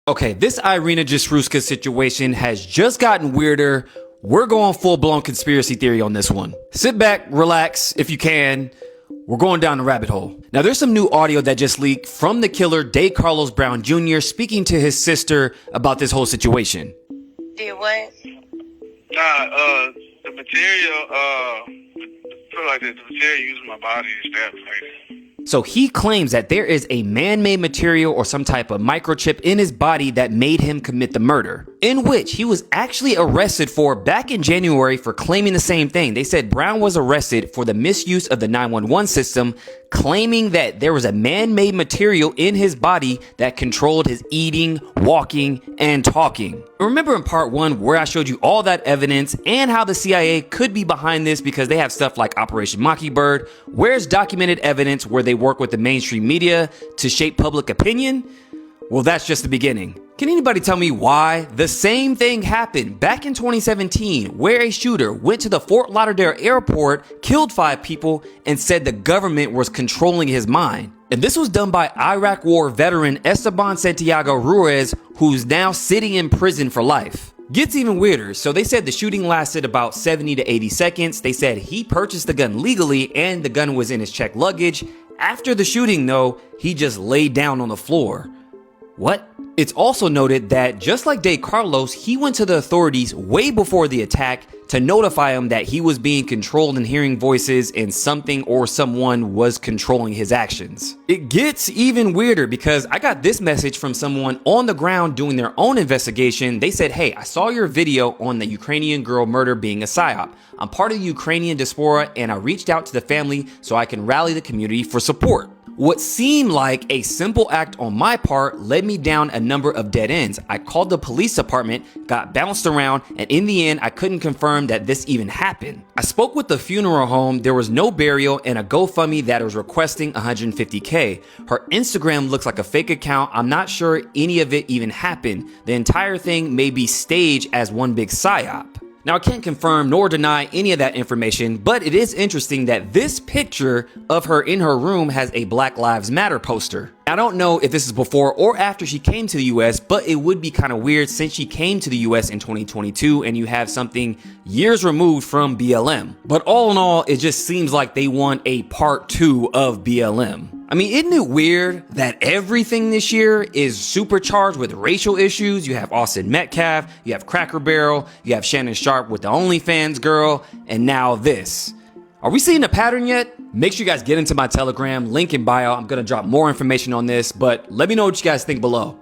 Okay, this Irina Jasruska situation has just gotten weirder. We're going full-blown conspiracy theory on this one. Sit back, relax, if you can. We're going down the rabbit hole. Now, there's some new audio that just leaked from the killer, Day Carlos Brown Jr., speaking to his sister about this whole situation. Did what? The material, feel like the material used in my body is that place. So he claims that there is a man-made material or some type of microchip in his body that made him commit the murder, in which he was actually arrested for back in January for claiming the same thing. They said Brown was arrested for the misuse of the 911 system, claiming that there was a man-made material in his body that controlled his eating, walking, and talking. Remember in part 1 where I showed you all that evidence and how the CIA could be behind this because they have stuff like Operation Mockingbird? Where's documented evidence where they work with the mainstream media to shape public opinion? Well, that's just the beginning. Can anybody tell me why the same thing happened back in 2017 where a shooter went to the Fort Lauderdale airport, killed 5 people, and said the government was controlling his mind? And this was done by Iraq War veteran Esteban Santiago Ruiz, who's now sitting in prison for life. Gets even weirder. So they said the shooting lasted about 70 to 80 seconds. They said he purchased the gun legally and the gun was in his checked luggage. After the shooting though, he just laid down on the floor. What? It's also noted that just like Day Carlos, he went to the authorities way before the attack to notify him that he was being controlled and hearing voices and something or someone was controlling his actions. It gets even weirder because I got this message from someone on the ground doing their own investigation. They said, hey, I saw your video on the Ukrainian girl murder being a psyop. I'm part of the Ukrainian diaspora and I reached out to the family so I can rally the community for support. What seemed like a simple act on my part led me down a number of dead ends. I called the police department, got bounced around, and in the end, I couldn't confirm that this even happened. I spoke with the funeral home, there was no burial, and a GoFundMe that was requesting $150K. Her Instagram looks like a fake account. I'm not sure any of it even happened. The entire thing may be staged as one big psyop. Now, I can't confirm nor deny any of that information, but it is interesting that this picture of her in her room has a Black Lives Matter poster. I don't know if this is before or after she came to the US, but it would be kind of weird since she came to the US in 2022 and you have something years removed from BLM. But all in all, it just seems like they want a part 2 of BLM. I mean, isn't it weird that everything this year is supercharged with racial issues? You have Austin Metcalf, you have Cracker Barrel, you have Shannon Sharp with the OnlyFans girl, and now this. Are we seeing a pattern yet? Make sure you guys get into my Telegram, link in bio. I'm gonna drop more information on this, but let me know what you guys think below.